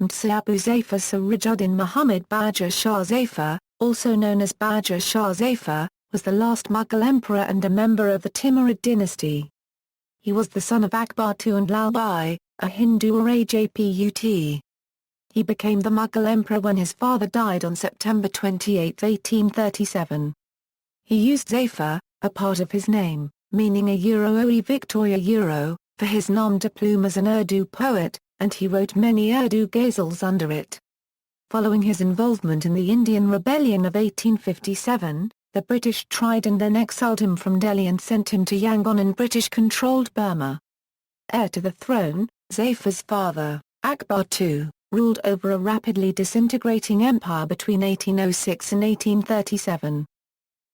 Mirza Abu Zafar Sirajuddin Muhammad Bahadur Shah Zafar, also known as Bahadur Shah Zafar, was the last Mughal emperor and a member of the Timurid dynasty. He was the son of Akbar II and Lal Bai, a Hindu Rajput. He became the Mughal emperor when his father died on September 28, 1837. He used Zafar, a part of his name, meaning a Oe Victoria for his nom de plume as an Urdu poet, and he wrote many Urdu ghazals under it. Following his involvement in the Indian Rebellion of 1857, the British tried and then exiled him from Delhi and sent him to Yangon in British-controlled Burma. Heir to the throne, Zafar's father, Akbar II, ruled over a rapidly disintegrating empire between 1806 and 1837.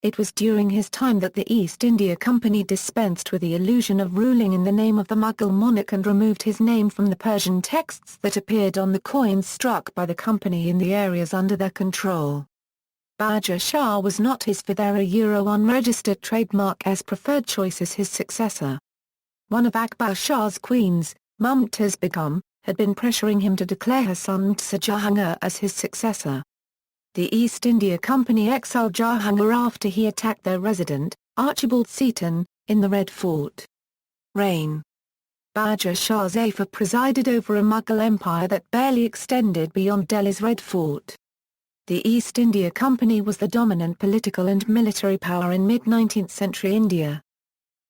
It was during his time that the East India Company dispensed with the illusion of ruling in the name of the Mughal monarch and removed his name from the Persian texts that appeared on the coins struck by the company in the areas under their control. Bahadur Shah was not his for their unregistered trademark as preferred choice as his successor. One of Akbar Shah's queens, Mumtaz Begum, had been pressuring him to declare her son Mirza Jahangir as his successor. The East India Company exiled Jahangir after he attacked their resident, Archibald Seton, in the Red Fort. Reign. Bahadur Shah Zafar presided over a Mughal empire that barely extended beyond Delhi's Red Fort. The East India Company was the dominant political and military power in mid-19th century India.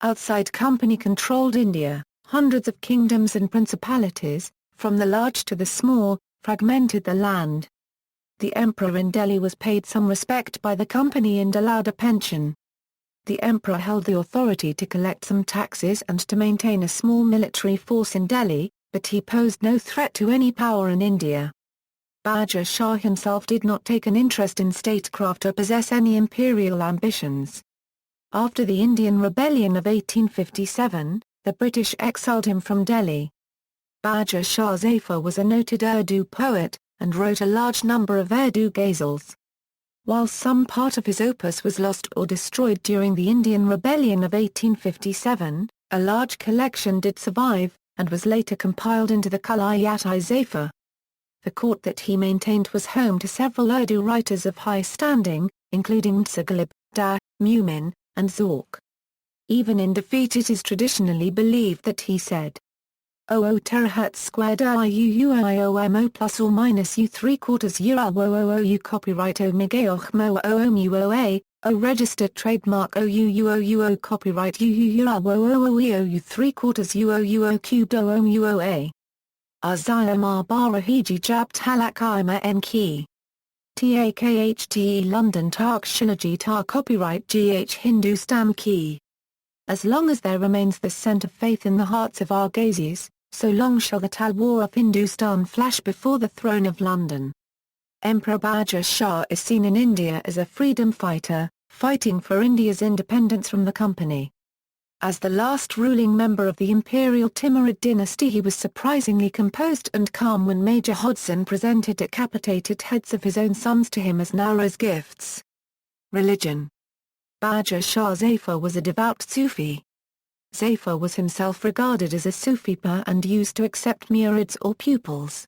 Outside company-controlled India, hundreds of kingdoms and principalities, from the large to the small, fragmented the land. The emperor in Delhi was paid some respect by the company and allowed a pension. The emperor held the authority to collect some taxes and to maintain a small military force in Delhi, but he posed no threat to any power in India. Bahadur Shah himself did not take an interest in statecraft or possess any imperial ambitions. After the Indian Rebellion of 1857, the British exiled him from Delhi. Bahadur Shah Zafar was a noted Urdu poet, and wrote a large number of Urdu ghazals. While some part of his opus was lost or destroyed during the Indian Rebellion of 1857, a large collection did survive, and was later compiled into the Kalayat-i-Zafar. The court that he maintained was home to several Urdu writers of high standing, including Mirza Ghalib, Da, Mumin, and Zawq. Even in defeat it is traditionally believed that he said, "O terahertz squared IUUIOMO plus or minus U 3/4 URWOOU copyright Omegaoch Mo OMUOA, O registered trademark OUUOUO copyright UUURWOOU 3/4 UOUO cubed OMUOA. Azayamar Barahiji Jabt Halakaima Enki. TAKHTE London Tark Shilaji Tar copyright GH Hindustan Key. As long as there remains the scent of faith in the hearts of our Ghazis, so long shall the Talwar of Hindustan flash before the throne of London." Emperor Bahadur Shah is seen in India as a freedom fighter, fighting for India's independence from the company. As the last ruling member of the imperial Timurid dynasty he was surprisingly composed and calm when Major Hodson presented decapitated heads of his own sons to him as Nowruz gifts. Religion. Bahadur Shah Zafar was a devout Sufi. Zafar was himself regarded as a Sufipa and used to accept murids or pupils.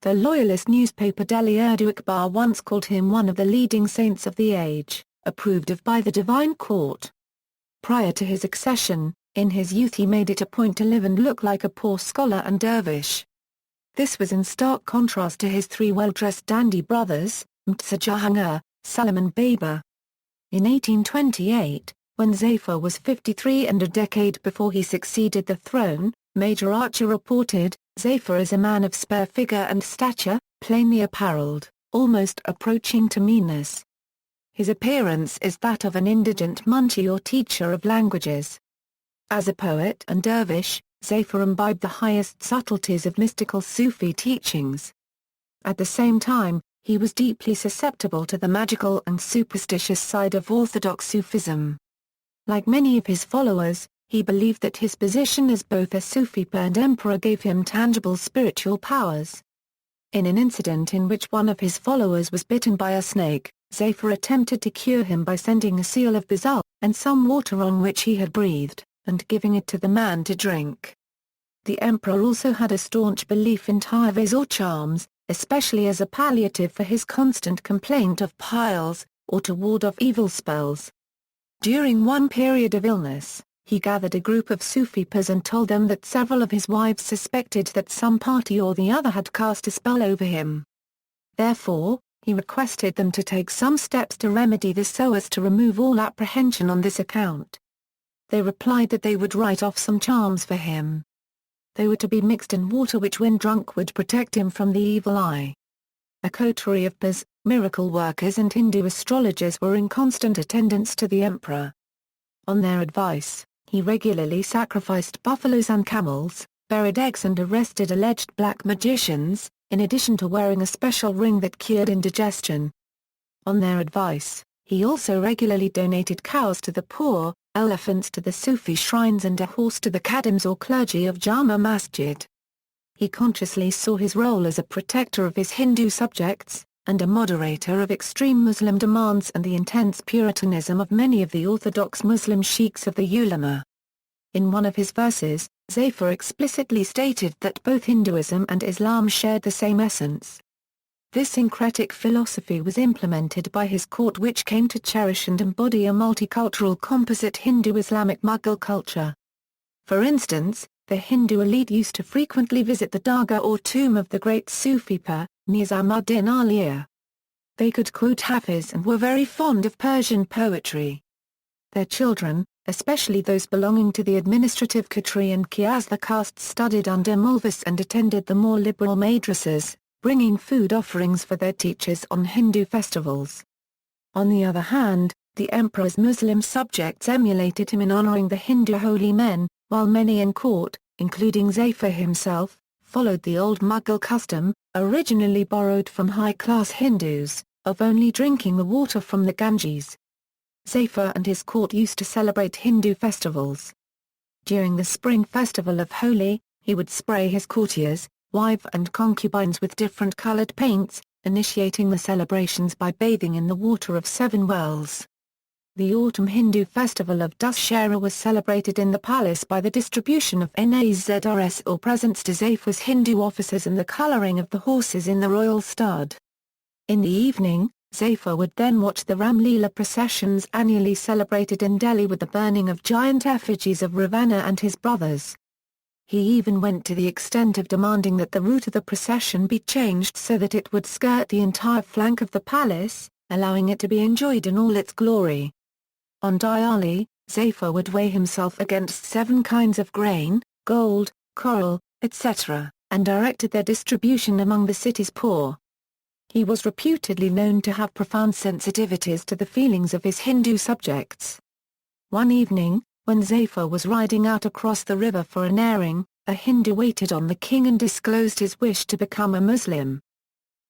The loyalist newspaper Delhi Urdu Akbar once called him one of the leading saints of the age, approved of by the divine court. Prior to his accession, in his youth he made it a point to live and look like a poor scholar and dervish. This was in stark contrast to his three well-dressed dandy brothers, Mirza Jahangir, Salim and Babar. In 1828, when Zafar was 53 and a decade before he succeeded the throne, Major Archer reported, "Zafar is a man of spare figure and stature, plainly apparelled, almost approaching to meanness. His appearance is that of an indigent munchi or teacher of languages." As a poet and dervish, Zafar imbibed the highest subtleties of mystical Sufi teachings. At the same time, he was deeply susceptible to the magical and superstitious side of orthodox Sufism. Like many of his followers, he believed that his position as both a Sufipa and emperor gave him tangible spiritual powers. In an incident in which one of his followers was bitten by a snake, Zafar attempted to cure him by sending a seal of basil, and some water on which he had breathed, and giving it to the man to drink. The emperor also had a staunch belief in takhallus or charms, especially as a palliative for his constant complaint of piles, or to ward off evil spells. During one period of illness, he gathered a group of Sufis and told them that several of his wives suspected that some party or the other had cast a spell over him. Therefore, he requested them to take some steps to remedy this so as to remove all apprehension on this account. They replied that they would write off some charms for him. They were to be mixed in water which when drunk would protect him from the evil eye. A coterie of Bas, miracle workers and Hindu astrologers were in constant attendance to the emperor. On their advice, he regularly sacrificed buffaloes and camels, buried eggs and arrested alleged black magicians, in addition to wearing a special ring that cured indigestion. On their advice, he also regularly donated cows to the poor, elephants to the Sufi shrines and a horse to the khadims or clergy of Jama Masjid. He consciously saw his role as a protector of his Hindu subjects, and a moderator of extreme Muslim demands and the intense Puritanism of many of the orthodox Muslim sheikhs of the ulama. In one of his verses, Zafar explicitly stated that both Hinduism and Islam shared the same essence. This syncretic philosophy was implemented by his court which came to cherish and embody a multicultural composite Hindu-Islamic Mughal culture. For instance, the Hindu elite used to frequently visit the dargah or tomb of the great Sufi Pir, Nizamuddin Auliya. They could quote Hafiz and were very fond of Persian poetry. Their children, especially those belonging to the administrative Khatri and Qiyas castes, studied under Mulvis and attended the more liberal madrasas, bringing food offerings for their teachers on Hindu festivals. On the other hand, the emperor's Muslim subjects emulated him in honoring the Hindu holy men, while many in court, including Zafar himself, followed the old Mughal custom, originally borrowed from high-class Hindus, of only drinking the water from the Ganges. Zafar and his court used to celebrate Hindu festivals. During the spring festival of Holi, he would spray his courtiers, wives and concubines with different colored paints, initiating the celebrations by bathing in the water of 7 wells. The autumn Hindu festival of Dussera was celebrated in the palace by the distribution of nazrs or presents to Zafar's Hindu officers and the coloring of the horses in the royal stud. In the evening, Zafar would then watch the Ram Leela processions annually celebrated in Delhi with the burning of giant effigies of Ravana and his brothers. He even went to the extent of demanding that the route of the procession be changed so that it would skirt the entire flank of the palace, allowing it to be enjoyed in all its glory. On Diwali, Zafar would weigh himself against 7 kinds of grain, gold, coral, etc., and directed their distribution among the city's poor. He was reputedly known to have profound sensitivities to the feelings of his Hindu subjects. One evening, when Zafar was riding out across the river for an airing, a Hindu waited on the king and disclosed his wish to become a Muslim.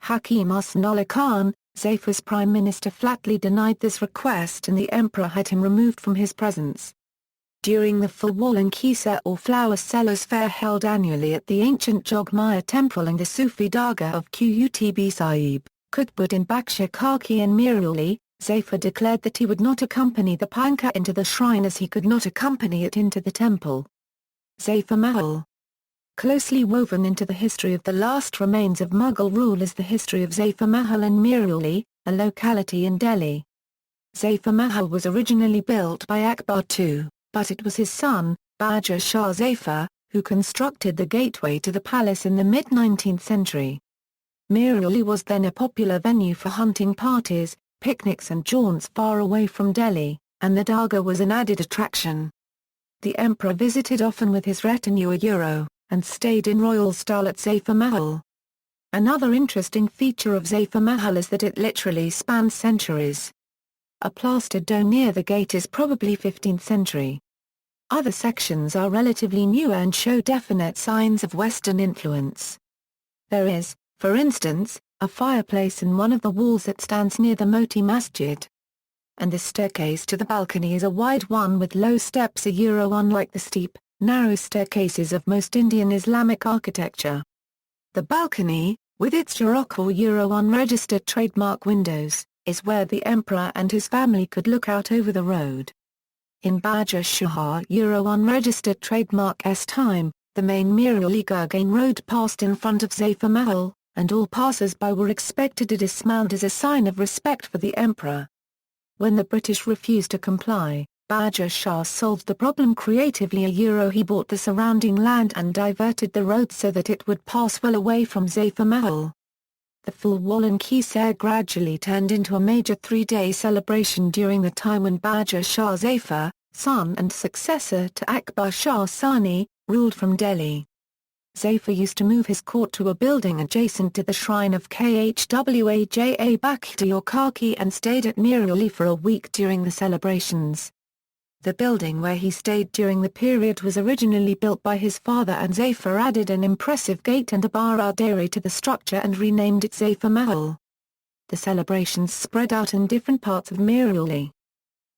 Hakim Usnullah Khan, Zafar's prime minister, flatly denied this request and the emperor had him removed from his presence. During the Fulwal and Kisa or flower sellers fair held annually at the ancient Jogmaya temple and the Sufi Dargah of Qutb Sahib, Qutbuddin Bakhsh Kaki and Miruli, Zafar declared that he would not accompany the Panka into the shrine as he could not accompany it into the temple. Zafar Mahal. Closely woven into the history of the last remains of Mughal rule is the history of Zafar Mahal and Miruli, a locality in Delhi. Zafar Mahal was originally built by Akbar II, but it was his son, Bahadur Shah Zafar, who constructed the gateway to the palace in the mid-19th century. Miruli was then a popular venue for hunting parties, picnics and jaunts far away from Delhi, and the Dargah was an added attraction. The emperor visited often with his retinue and stayed in royal style at Zafar Mahal. Another interesting feature of Zafar Mahal is that it literally spans centuries. A plastered dome near the gate is probably 15th century. Other sections are relatively newer and show definite signs of Western influence. There is, for instance, a fireplace in one of the walls that stands near the Moti Masjid. And the staircase to the balcony is a wide one with low steps unlike the steep, narrow staircases of most Indian Islamic architecture. The balcony, with its Jurok or unregistered trademark windows, is where the emperor and his family could look out over the road. In Bahadur Shah unregistered trademark time, The main Mir-uli Gurgaon road passed in front of Zafar Mahal, and all passers-by were expected to dismount as a sign of respect for the emperor. When the British refused to comply, Bahadur Shah solved the problem creatively. He bought the surrounding land and diverted the road so that it would pass well away from Zafar Mahal. The full wall in Qusair gradually turned into a major three-day celebration during the time when Bahadur Shah Zafar, son and successor to Akbar Shah Sani, ruled from Delhi. Zafar used to move his court to a building adjacent to the shrine of Khwaja Bakhtiar Kaki and stayed at Mir-uli for a week during the celebrations. The building where he stayed during the period was originally built by his father, and Zafar added an impressive gate and a baradari to the structure and renamed it Zafar Mahal. The celebrations spread out in different parts of Mir-uli.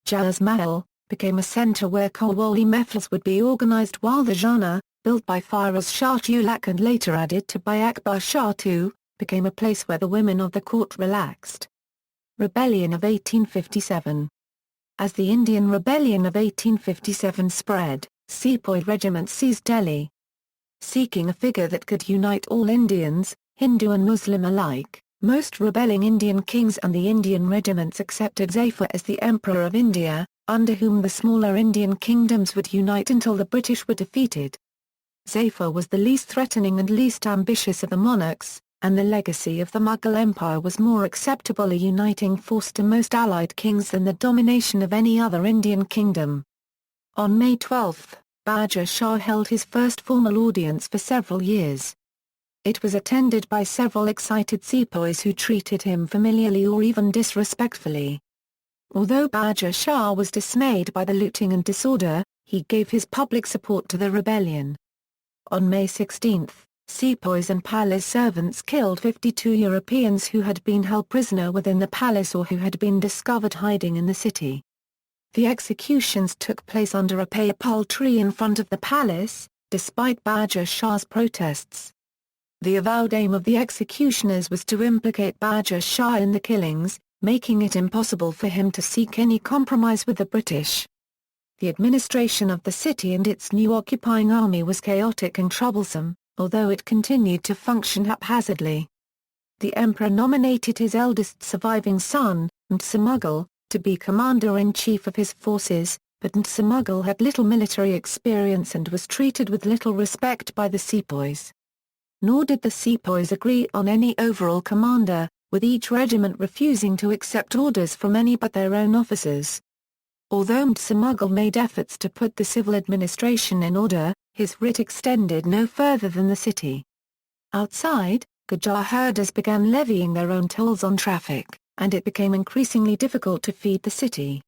Jaz Mahal became a centre where Qawwali mehfils would be organised, while the Jana, built by Firoz Shah Tughlaq and later added to by Akbar Shah II, became a place where the women of the court relaxed. Rebellion of 1857. As the Indian Rebellion of 1857 spread, Sepoy regiments seized Delhi. Seeking a figure that could unite all Indians, Hindu and Muslim alike, most rebelling Indian kings and the Indian regiments accepted Zafar as the Emperor of India, under whom the smaller Indian kingdoms would unite until the British were defeated. Zafar was the least threatening and least ambitious of the monarchs, and the legacy of the Mughal Empire was more acceptable a uniting force to most allied kings than the domination of any other Indian kingdom. On May 12, Bahadur Shah held his first formal audience for several years. It was attended by several excited sepoys who treated him familiarly or even disrespectfully. Although Bahadur Shah was dismayed by the looting and disorder, he gave his public support to the rebellion. On May 16, sepoys and palace servants killed 52 Europeans who had been held prisoner within the palace or who had been discovered hiding in the city. The executions took place under a payapal tree in front of the palace, despite Bahadur Shah's protests. The avowed aim of the executioners was to implicate Bahadur Shah in the killings, making it impossible for him to seek any compromise with the British. The administration of the city and its new occupying army was chaotic and troublesome, although it continued to function haphazardly. The emperor nominated his eldest surviving son, Mirza Mughal, to be commander-in-chief of his forces, but Mirza Mughal had little military experience and was treated with little respect by the sepoys. Nor did the sepoys agree on any overall commander, with each regiment refusing to accept orders from any but their own officers. Although Mirza Mughal made efforts to put the civil administration in order, his writ extended no further than the city. Outside, Gujar herders began levying their own tolls on traffic, and it became increasingly difficult to feed the city.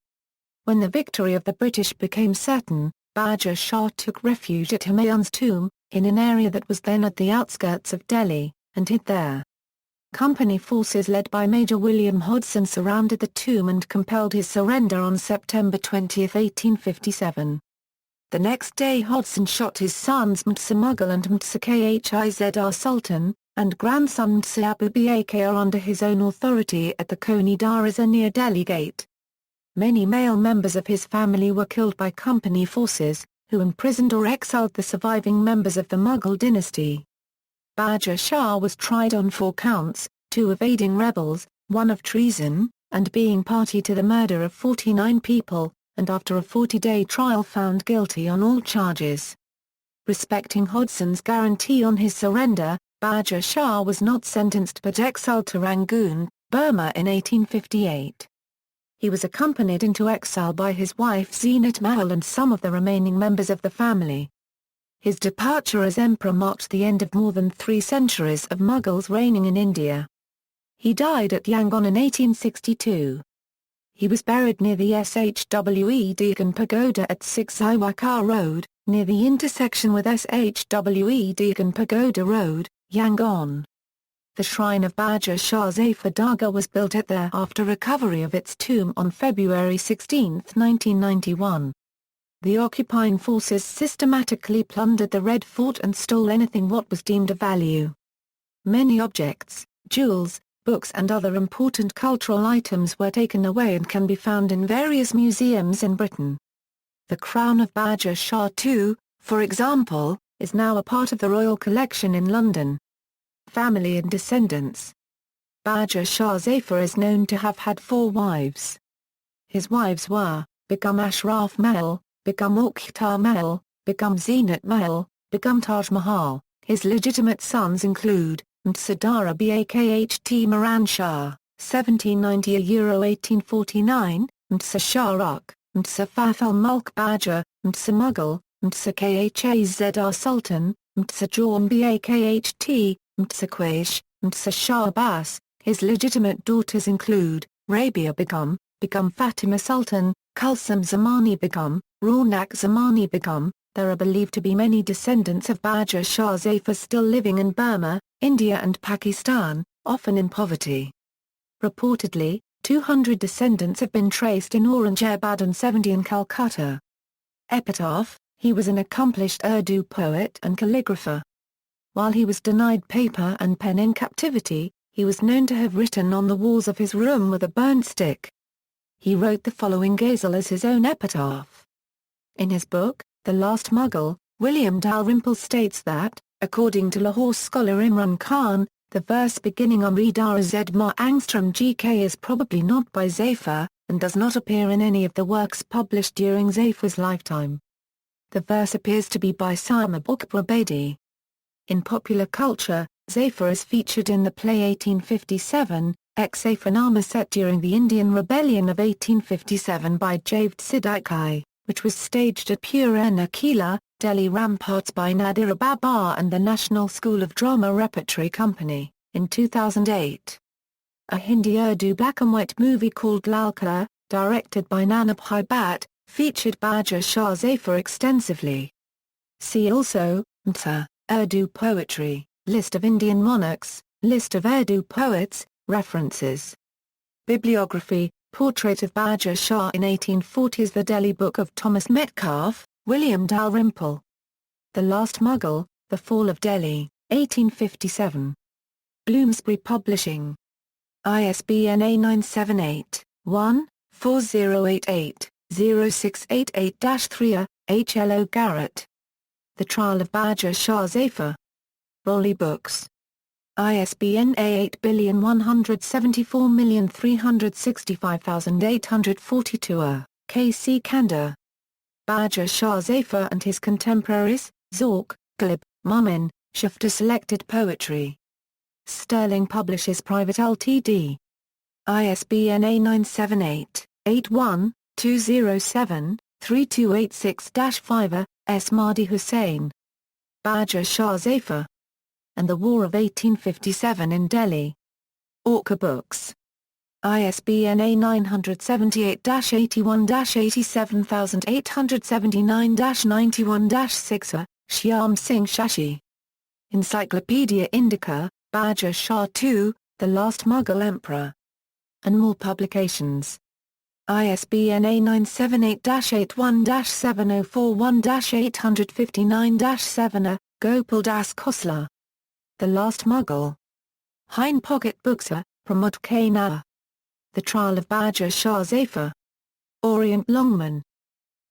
When the victory of the British became certain, Bahadur Shah took refuge at Humayun's tomb, in an area that was then at the outskirts of Delhi, and hid there. Company forces led by Major William Hodson surrounded the tomb and compelled his surrender on September 20, 1857. The next day Hodson shot his sons Mirza Mughal and Mirza Khizr Sultan, and grandson Mirza Abu Bakr under his own authority at the Koni Darwaza near Delhi Gate. Many male members of his family were killed by company forces, who imprisoned or exiled the surviving members of the Mughal dynasty. Bahadur Shah was tried on 4 counts, 2 of aiding rebels, 1 of treason, and being party to the murder of 49 people, and after a 40-day trial found guilty on all charges. Respecting Hodson's guarantee on his surrender, Bahadur Shah was not sentenced but exiled to Rangoon, Burma in 1858. He was accompanied into exile by his wife Zeenat Mahal and some of the remaining members of the family. His departure as emperor marked the end of more than 3 centuries of Mughals reigning in India. He died at Yangon in 1862. He was buried near the Shwe Dagon Pagoda at 6 Iwakar Road, near the intersection with Shwe Dagon Pagoda Road, Yangon. The shrine of Bahadur Shah Zafar Dargah was built at there after recovery of its tomb on February 16, 1991. The occupying forces systematically plundered the Red Fort and stole anything what was deemed of value. Many objects, jewels, books and other important cultural items were taken away and can be found in various museums in Britain. The crown of Bahadur Shah II, for example, is now a part of the Royal Collection in London. Family and descendants. Bahadur Shah Zafar is known to have had 4 wives. His wives were Begum Ashraf Mahal, Begum Ukhtar Mahal, Begum Zinat Mahal, Begum Taj Mahal. His legitimate sons include Mtsadara Bakht Miran Shah, 1790–1849, Mtsa Shah Rukh, Mtsa Fath al-Mulk Bahadur, Mtsa Mughal, Mtsa Khazar Sultan, Mtsa Jawn Bakht, Mtsa Qaish, Mtsa Shah Abbas. His legitimate daughters include Rabia Begum, Begum Fatima Sultan, Kulsum Zamani Begum, Raunak Zamani Begum. There are believed to be many descendants of Bahadur Shah Zafar still living in Burma, India and Pakistan, often in poverty. Reportedly, 200 descendants have been traced in Aurangabad and 70 in Calcutta. Epitaph: he was an accomplished Urdu poet and calligrapher. While he was denied paper and pen in captivity, he was known to have written on the walls of his room with a burnt stick. He wrote the following ghazal as his own epitaph. In his book, The Last Mughal, William Dalrymple states that, according to Lahore scholar Imran Khan, the verse beginning Amridara Zedma Angstrom GK is probably not by Zafar, and does not appear in any of the works published during Zafar's lifetime. The verse appears to be by Sa'im Akbar Bedi. In popular culture, Zafar is featured in the play 1857, Zafarnama set during the Indian Rebellion of 1857 by Javed Siddiqui, which was staged at Purana Kila, Delhi Ramparts by Nadir Babar and the National School of Drama Repertory Company, in 2008. A Hindi-Urdu black-and-white movie called Lalkar, directed by Nanabhai Bhatt, featured Bahadur Shah Zafar extensively. See also, Mta, Urdu poetry, List of Indian monarchs, List of Urdu poets, references. Bibliography, Portrait of Bahadur Shah in 1840s. The Delhi Book of Thomas Metcalfe, William Dalrymple. The Last Mughal, The Fall of Delhi, 1857. Bloomsbury Publishing. ISBN A978-1-4088-0688-3 H. L. O. Garrett. The Trial of Bahadur Shah Zafar. Rowley Books. ISBN A81134365842 K. C. Kandar. Bahadur Shah Zafar and His Contemporaries, Zork, Glib, Mumin, Shafter Selected Poetry. Sterling Publishers Private Ltd. ISBN A978-81-207-3286-5 S. Mahdi Hussain. Bahadur Shah Zafar and the War of 1857 in Delhi. Orca Books. ISBN A978-81879-91-6 Shyam Singh Shashi. Encyclopedia Indica, Bahadur Shah II, The Last Mughal Emperor. And more publications. ISBN A978-81-7041-859-7 Gopal Das Khosla. The Last Mughal. Hine Pocket Books. Pramod K. Nair. The Trial of Bahadur Shah Zafar. Orient Longman.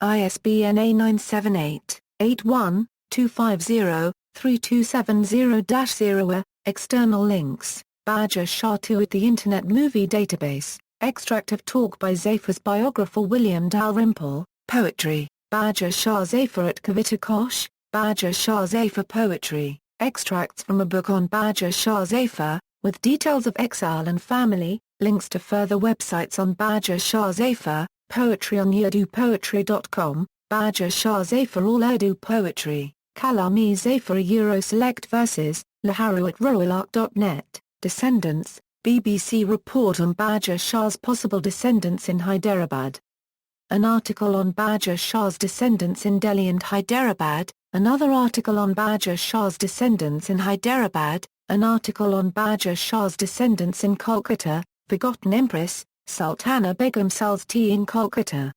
ISBN A978-81-250-3270-0 External links, Bahadur Shah II at the Internet Movie Database, extract of talk by Zafar's biographer William Dalrymple, poetry, Bahadur Shah Zafar at Kavita Kosh, Bahadur Shah Zafar poetry, extracts from a book on Bahadur Shah Zafar, with details of exile and family, links to further websites on Bahadur Shah Zafar, poetry on urdupoetry.com, Bahadur Shah Zafar all Urdu poetry, Kalami Zafar Select Verses, Laharu at royalark.net, Descendants, BBC report on Bahadur Shah's possible descendants in Hyderabad. An article on Bahadur Shah's descendants in Delhi and Hyderabad, another article on Bahadur Shah's descendants in Hyderabad, an article on Bahadur Shah's descendants in Kolkata, Forgotten Empress, Sultana Begum Sultan in Kolkata.